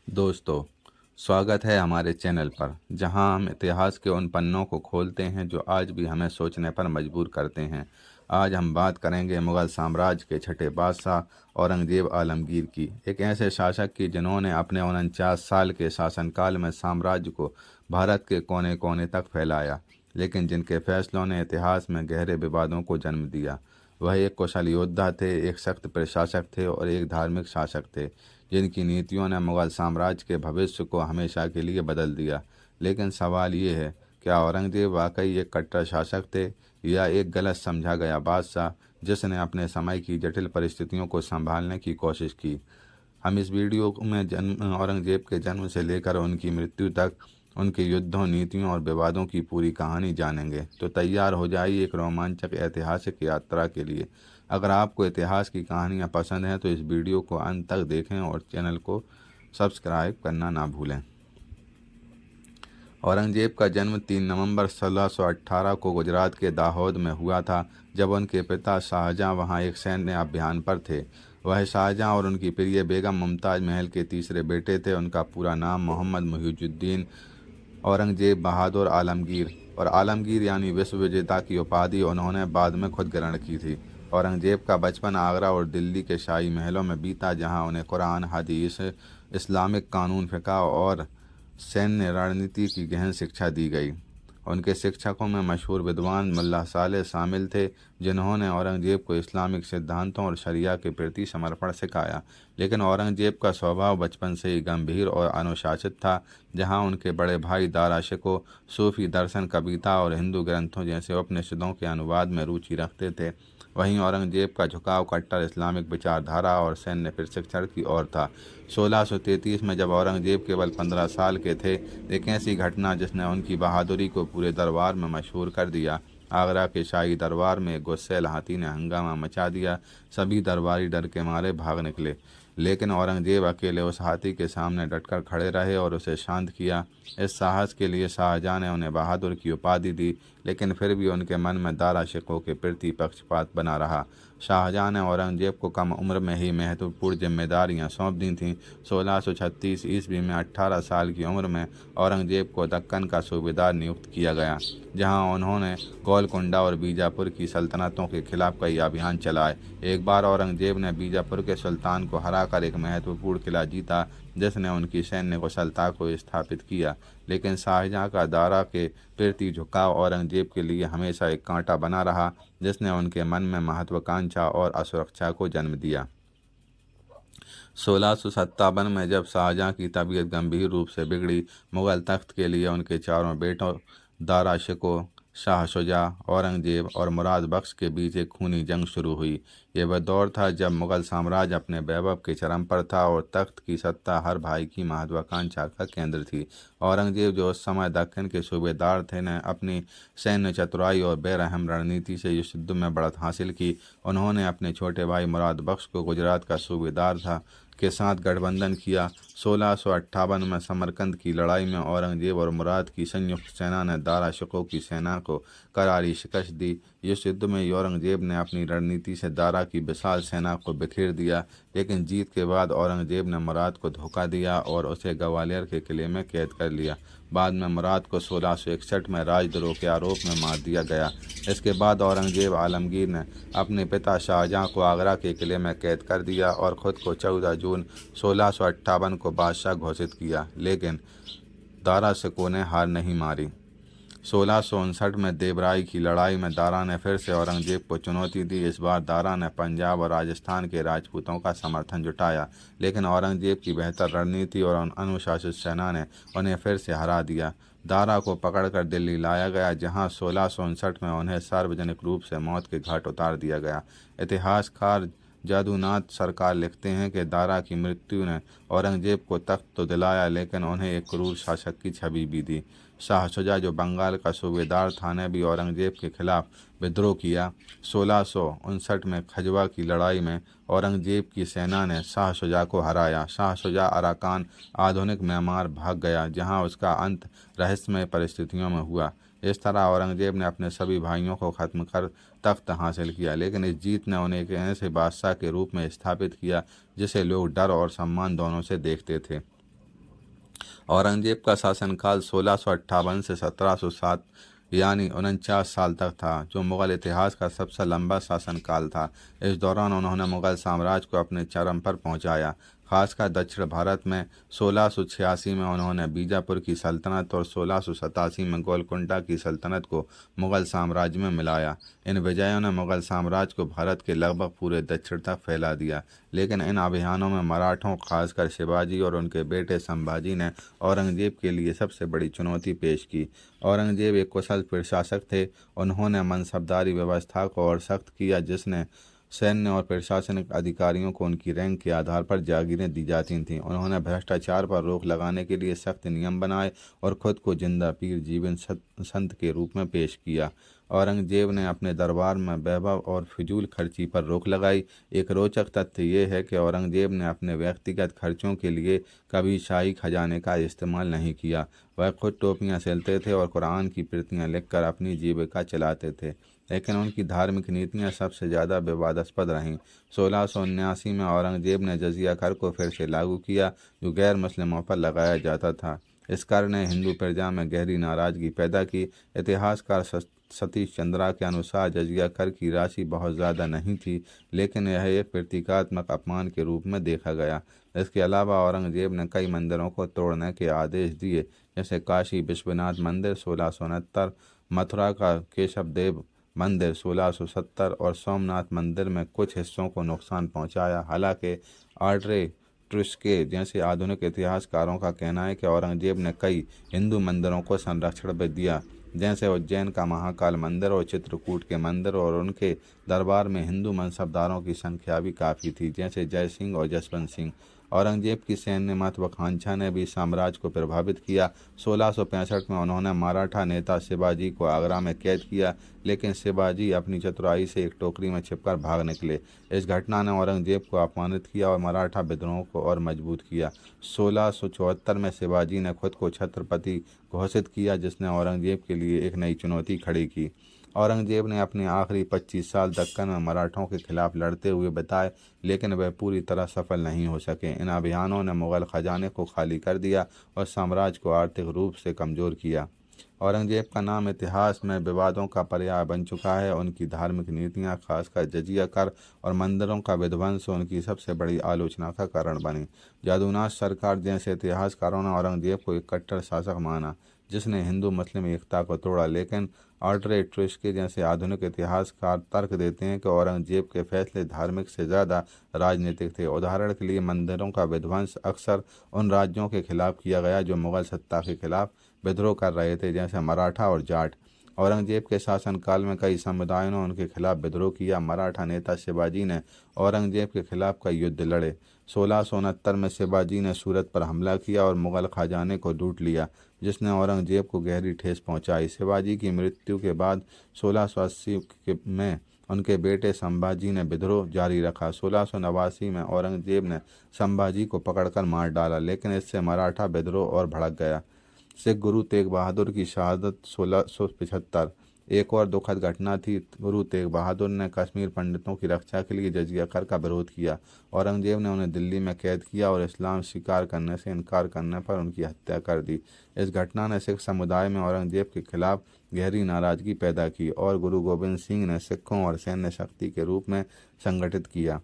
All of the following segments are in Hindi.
दोस्तों, स्वागत है हमारे चैनल पर, जहां हम इतिहास के उन पन्नों को खोलते हैं जो आज भी हमें सोचने पर मजबूर करते हैं। आज हम बात करेंगे मुग़ल साम्राज्य के छठे बादशाह औरंगज़ेब आलमगीर की, एक ऐसे शासक की जिन्होंने अपने 49 साल के शासनकाल में साम्राज्य को भारत के कोने कोने तक फैलाया, लेकिन जिनके फैसलों ने इतिहास में गहरे विवादों को जन्म दिया। वह एक कुशल योद्धा थे, एक सख्त प्रशासक थे और एक धार्मिक शासक थे, जिनकी नीतियों ने मुग़ल साम्राज्य के भविष्य को हमेशा के लिए बदल दिया। लेकिन सवाल ये है, क्या औरंगज़ेब वाकई एक कट्टर शासक थे या एक गलत समझा गया बादशाह जिसने अपने समय की जटिल परिस्थितियों को संभालने की कोशिश की? हम इस वीडियो में औरंगज़ेब के जन्म से लेकर उनकी मृत्यु तक उनके युद्धों, नीतियों और विवादों की पूरी कहानी जानेंगे। तो तैयार हो जाइए एक रोमांचक ऐतिहासिक यात्रा के लिए। अगर आपको इतिहास की कहानियाँ पसंद हैं तो इस वीडियो को अंत तक देखें और चैनल को सब्सक्राइब करना ना भूलें। औरंगज़ेब का जन्म 3 नवंबर 1618 को गुजरात के दाहोद में हुआ था, जब उनके पिता शाहजहाँ वहाँ एक सैन्य अभियान पर थे। वह शाहजहाँ और उनकी प्रिय बेगम मुमताज़ महल के तीसरे बेटे थे। उनका पूरा नाम मोहम्मद मुहिजुद्दीन औरंगज़ेब बहादुर आलमगीर और आलमगीर यानी विश्व विजेता की उपाधि उन्होंने बाद में खुद ग्रहण की थी। औरंगज़ेब का बचपन आगरा और दिल्ली के शाही महलों में बीता, जहां उन्हें कुरान, हदीस, इस्लामिक कानून, फ़िक़्ह और सैन्य रणनीति की गहन शिक्षा दी गई। उनके शिक्षकों में मशहूर विद्वान मुल्ला सालेह शामिल थे, जिन्होंने औरंगज़ेब को इस्लामिक सिद्धांतों और शरिया के प्रति समर्पण सिखाया। लेकिन औरंगज़ेब का स्वभाव बचपन से ही गंभीर और अनुशासित था। जहां उनके बड़े भाई दारा शिकोह सूफी दर्शन, कविता और हिंदू ग्रंथों जैसे उपनिषदों के अनुवाद में रुचि रखते थे, वहीं औरंगज़ेब का झुकाव कट्टर इस्लामिक विचारधारा और सैन्य प्रशिक्षण की ओर था। 1633 में जब औरंगज़ेब केवल 15 साल के थे, एक ऐसी घटना जिसने उनकी बहादुरी को पूरे दरबार में मशहूर कर दिया। आगरा के शाही दरबार में एक गुस्सैल हाथी ने हंगामा मचा दिया। सभी दरबारी डर के मारे भाग निकले, लेकिन औरंगज़ेब अकेले उस हाथी के सामने डटकर खड़े रहे और उसे शांत किया। इस साहस के लिए शाहजहाँ ने उन्हें बहादुर की उपाधि दी, लेकिन फिर भी उनके मन में दारा शिकोह के प्रति पक्षपात बना रहा। शाहजहाँ ने औरंगज़ेब को कम उम्र में ही महत्वपूर्ण जिम्मेदारियां सौंप दी थीं। 1636 ईस्वी में 18 साल की उम्र में औरंगज़ेब को दक्कन का सूबेदार नियुक्त किया गया, जहां उन्होंने गोलकुंडा और बीजापुर की सल्तनतों के खिलाफ कई अभियान चलाए। एक बार औरंगज़ेब ने बीजापुर के सुल्तान को हराकर एक महत्वपूर्ण किला जीता, जिसने उनकी सैन्य कुशलता को स्थापित किया। लेकिन शाहजहाँ का दारा के प्रति झुकाव औरंगज़ेब के लिए हमेशा एक कांटा बना रहा, जिसने उनके मन में महत्वाकांक्षा और असुरक्षा को जन्म दिया। 1657 में जब शाहजहाँ की तबीयत गंभीर रूप से बिगड़ी, मुग़ल तख्त के लिए उनके चारों बेटों दारा शिकोह, शाह शुजा, औरंगज़ेब और मुराद बख्श के बीच एक खूनी जंग शुरू हुई। यह वह दौर था जब मुग़ल साम्राज्य अपने वैभव के चरम पर था और तख्त की सत्ता हर भाई की महत्वाकांक्षा का केंद्र थी। औरंगज़ेब, जो उस समय दक्कन के सूबेदार थे, ने अपनी सैन्य चतुराई और बेरहम रणनीति से इस युद्ध में बढ़त हासिल की। उन्होंने अपने छोटे भाई मुराद बख्श को गुजरात का सूबेदार के साथ गठबंधन किया। 1658 में समरकंद की लड़ाई में औरंगज़ेब और मुराद की संयुक्त सेना ने दारा शिकोह की सेना को करारी शिकस्त दी। इस युद्ध में औरंगज़ेब ने अपनी रणनीति से दारा की विशाल सेना को बिखेर दिया, लेकिन जीत के बाद औरंगज़ेब ने मुराद को धोखा दिया और उसे ग्वालियर के किले में कैद कर लिया। बाद में मुराद को 1661 में राजद्रोह के आरोप में मार दिया गया। इसके बाद औरंगज़ेब आलमगीर ने अपने पिता शाहजहाँ को आगरा के किले में कैद कर दिया और ख़ुद को 14 जून 1658 को बादशाह घोषित किया। लेकिन दारा शिकोह ने हार नहीं मारी। 1659 में देवराई की लड़ाई में दारा ने फिर से औरंगज़ेब को चुनौती दी। इस बार दारा ने पंजाब और राजस्थान के राजपूतों का समर्थन जुटाया, लेकिन औरंगज़ेब की बेहतर रणनीति और अनुशासित सेना ने उन्हें फिर से हरा दिया। दारा को पकड़कर दिल्ली लाया गया, जहां 1659 में उन्हें सार्वजनिक रूप से मौत के घाट उतार दिया गया। इतिहासकार जादूनाथ सरकार लिखते हैं कि दारा की मृत्यु ने औरंगज़ेब को तख्त तो दिलाया, लेकिन उन्हें एक क्रूर शासक की छवि भी दी। शाह शुजा, जो बंगाल का सूबेदार था, ने भी औरंगज़ेब के खिलाफ विद्रोह किया। 1659 में खजवा की लड़ाई में औरंगज़ेब की सेना ने शाह शुजा को हराया। शाह शुजा अराकान, आधुनिक म्यांमार, भाग गया, जहां उसका अंत रहस्यमय परिस्थितियों में हुआ। इस तरह औरंगज़ेब ने अपने सभी भाइयों को ख़त्म कर तख्त हासिल किया, लेकिन इस जीत ने उन्हें एक ऐसे बादशाह के रूप में स्थापित किया जिसे लोग डर और सम्मान दोनों से देखते थे। औरंगजेब का शासनकाल 1658 से 1707 यानी 49 साल तक था, जो मुग़ल इतिहास का सबसे लंबा शासनकाल था। इस दौरान उन्होंने मुग़ल साम्राज्य को अपने चरम पर पहुंचाया। खासकर दक्षिण भारत में 1686 में उन्होंने बीजापुर की सल्तनत और 1687 में गोलकुंडा की सल्तनत को मुग़ल साम्राज्य में मिलाया। इन विजयों ने मुग़ल साम्राज्य को भारत के लगभग पूरे दक्षिण तक फैला दिया। लेकिन इन अभियानों में मराठों, खासकर शिवाजी और उनके बेटे संभाजी ने औरंगजेब के लिए सबसे बड़ी चुनौती पेश की। औरंगजेब एक कुशल प्रशासक थे। उन्होंने मनसबदारी व्यवस्था को और सख्त किया, जिसने सैन्य और प्रशासनिक अधिकारियों को उनकी रैंक के आधार पर जागीरें दी जाती थीं। उन्होंने भ्रष्टाचार पर रोक लगाने के लिए सख्त नियम बनाए और खुद को जिंदा पीर जीवन संत के रूप में पेश किया। औरंगजेब ने अपने दरबार में वैभव और फिजूल खर्ची पर रोक लगाई। एक रोचक तथ्य ये है कि औरंगजेब ने अपने व्यक्तिगत खर्चों के लिए कभी शाही खजाने का इस्तेमाल नहीं किया। वह खुद टोपियाँ सिलते थे और कुरान की प्रतियाँ लिखकर अपनी जीविका चलाते थे। लेकिन उनकी धार्मिक नीतियाँ सबसे ज़्यादा विवादास्पद रहीं। 1679 में औरंगजेब ने जजिया कर को फिर से लागू किया, जो गैर मुस्लिमों पर लगाया जाता था। इस कर ने हिंदू प्रजा में गहरी नाराज़गी पैदा की। इतिहासकार सतीश चंद्रा के अनुसार जजिया कर की राशि बहुत ज़्यादा नहीं थी, लेकिन यह एक प्रतीकात्मक अपमान के रूप में देखा गया। इसके अलावा औरंगजेब ने कई मंदिरों को तोड़ने के आदेश दिए, जैसे काशी विश्वनाथ मंदिर 1669, मथुरा का केशव देव मंदिर 1670 और सोमनाथ मंदिर में कुछ हिस्सों को नुकसान पहुंचाया। हालांकि आड्रे ट्रुस्के जैसे आधुनिक इतिहासकारों का कहना है कि औरंगजेब ने कई हिंदू मंदिरों को संरक्षण भी दिया, जैसे उज्जैन का महाकाल मंदिर और चित्रकूट के मंदिर, और उनके दरबार में हिंदू मनसबदारों की संख्या भी काफ़ी थी, जैसे जय सिंह और जसवंत सिंह। औरंगजेब की सैन्य महत्वाकांक्षा ने भी साम्राज्य को प्रभावित किया। 1665 में उन्होंने मराठा नेता शिवाजी को आगरा में कैद किया, लेकिन शिवाजी अपनी चतुराई से एक टोकरी में छिपकर भाग निकले। इस घटना ने औरंगजेब को अपमानित किया और मराठा विद्रोह को और मजबूत किया। 1674 में शिवाजी ने खुद को छत्रपति घोषित किया, जिसने औरंगजेब के लिए एक नई चुनौती खड़ी की। औरंगजेब ने अपने आखिरी 25 साल दक्कन में मराठों के खिलाफ लड़ते हुए बिताए, लेकिन वह पूरी तरह सफल नहीं हो सके। इन अभियानों ने मुगल खजाने को खाली कर दिया और साम्राज्य को आर्थिक रूप से कमज़ोर किया। औरंगजेब का नाम इतिहास में विवादों का पर्याय बन चुका है। उनकी धार्मिक नीतियाँ, खासकर जजिया कर और मंदिरों का विध्वंस, उनकी सबसे बड़ी आलोचना का कारण बनी। जादूनाथ सरकार जैसे इतिहासकारों ने औरंगजेब को एक कट्टर शासक माना, जिसने हिंदू मुस्लिम एकता को तोड़ा। लेकिन ऑड्रे ट्रुस्के जैसे आधुनिक इतिहासकार तर्क देते हैं कि औरंगजेब के फैसले धार्मिक से ज़्यादा राजनीतिक थे। उदाहरण के लिए, मंदिरों का विध्वंस अक्सर उन राज्यों के खिलाफ किया गया जो मुगल सत्ता के खिलाफ विद्रोह कर रहे थे, जैसे मराठा और जाट। औरंगजेब के शासनकाल में कई समुदायों ने उनके खिलाफ विद्रोह किया। मराठा नेता शिवाजी ने औरंगजेब के खिलाफ कई युद्ध लड़े। 1669 में शिवाजी ने सूरत पर हमला किया और मुगल खजाने को लूट लिया, जिसने औरंगजेब को गहरी ठेस पहुंचाई। शिवाजी की मृत्यु के बाद 1680 में उनके बेटे संभाजी ने विद्रोह जारी रखा। 1689 में औरंगजेब ने संभाजी को पकड़कर मार डाला, लेकिन इससे मराठा विद्रोह और भड़क गया। सिख गुरु तेग बहादुर की शहादत 1675 एक और दुखद घटना थी। गुरु तेग बहादुर ने कश्मीर पंडितों की रक्षा के लिए जजिया कर का विरोध किया। औरंगजेब ने उन्हें दिल्ली में कैद किया और इस्लाम स्वीकार करने से इनकार करने पर उनकी हत्या कर दी। इस घटना ने सिख समुदाय में औरंगजेब के खिलाफ गहरी नाराजगी पैदा की और गुरु गोबिंद सिंह ने सिखों और सैन्य शक्ति के रूप में संगठित किया।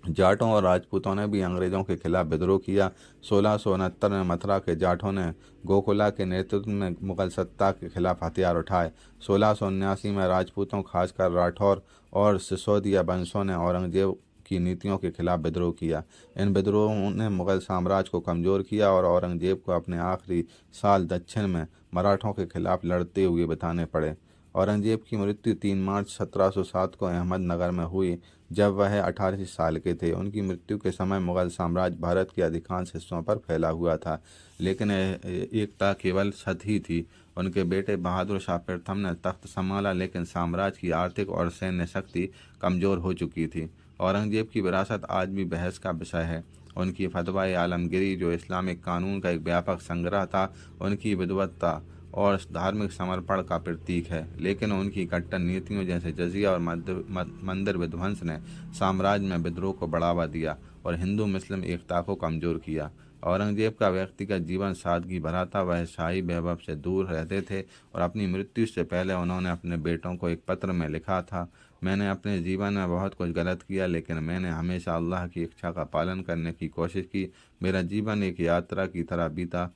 जाटों और राजपूतों ने भी अंग्रेज़ों के खिलाफ विद्रोह किया। 1669 में मथुरा के जाटों ने गोकुला के नेतृत्व में मुगल सत्ता के खिलाफ हथियार उठाए। 1679 में राजपूतों, खासकर राठौर और सिसोदिया वंशों ने औरंगजेब की नीतियों के खिलाफ विद्रोह किया। इन विद्रोहों ने मुगल साम्राज्य को कमज़ोर किया और औरंगजेब को अपने आखिरी साल दक्षिण में मराठों के खिलाफ लड़ते हुए बिताने पड़े। औरंगजेब की मृत्यु 3 मार्च 1707 को अहमदनगर में हुई, जब वह 18 साल के थे। उनकी मृत्यु के समय मुगल साम्राज्य भारत के अधिकांश हिस्सों पर फैला हुआ था, लेकिन एकता केवल सत ही थी। उनके बेटे बहादुर शाह प्रथम ने तख्त संभाला, लेकिन साम्राज्य की आर्थिक और सैन्य शक्ति कमज़ोर हो चुकी थी। औरंगजेब की विरासत आज भी बहस का विषय है। उनकी फतवा आलमगीरी, जो इस्लामिक कानून का एक व्यापक संग्रह था, उनकी विद्वत्ता और धार्मिक समर्पण का प्रतीक है। लेकिन उनकी कट्टर नीतियों जैसे जजिया और मंदिर विध्वंस ने साम्राज्य में विद्रोह को बढ़ावा दिया और हिंदू मुस्लिम एकता को कमज़ोर किया। औरंगजेब का व्यक्तिगत जीवन सादगी भरा था। वह शाही वैभव से दूर रहते थे और अपनी मृत्यु से पहले उन्होंने अपने बेटों को एक पत्र में लिखा था, मैंने अपने जीवन में बहुत कुछ गलत किया, लेकिन मैंने हमेशा अल्लाह की इच्छा का पालन करने की कोशिश की। मेरा जीवन एक यात्रा की तरह बीता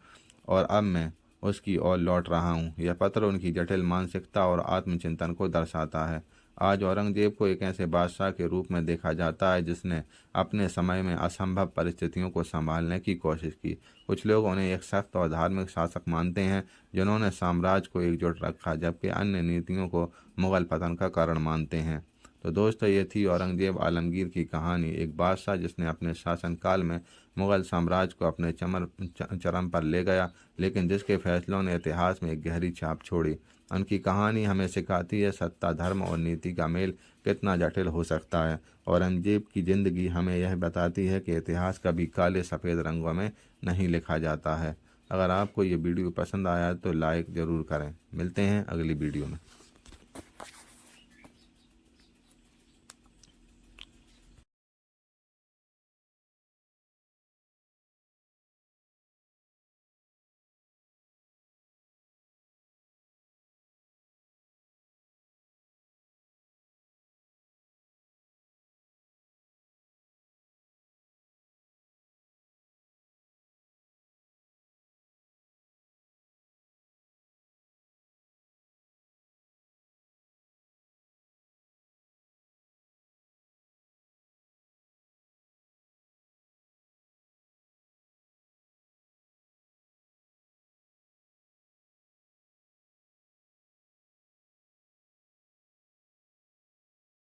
और अब मैं उसकी ओर लौट रहा हूँ। यह पत्र उनकी जटिल मानसिकता और आत्मचिंतन को दर्शाता है। आज औरंगजेब को एक ऐसे बादशाह के रूप में देखा जाता है जिसने अपने समय में असंभव परिस्थितियों को संभालने की कोशिश की। कुछ लोग उन्हें एक सख्त और धार्मिक शासक मानते हैं जिन्होंने साम्राज्य को एकजुट रखा, जबकि अन्य नीतियों को मुगल पतन का कारण मानते हैं। तो दोस्तों, ये थी औरंगजेब आलमगीर की कहानी, एक बादशाह जिसने अपने शासनकाल में मुगल साम्राज्य को अपने चरम पर ले गया, लेकिन जिसके फैसलों ने इतिहास में एक गहरी छाप छोड़ी। उनकी कहानी हमें सिखाती है सत्ता, धर्म और नीति का मेल कितना जटिल हो सकता है। औरंगजेब की ज़िंदगी हमें यह बताती है कि इतिहास कभी काले सफ़ेद रंगों में नहीं लिखा जाता है। अगर आपको ये वीडियो पसंद आया तो लाइक ज़रूर करें। मिलते हैं अगली वीडियो में।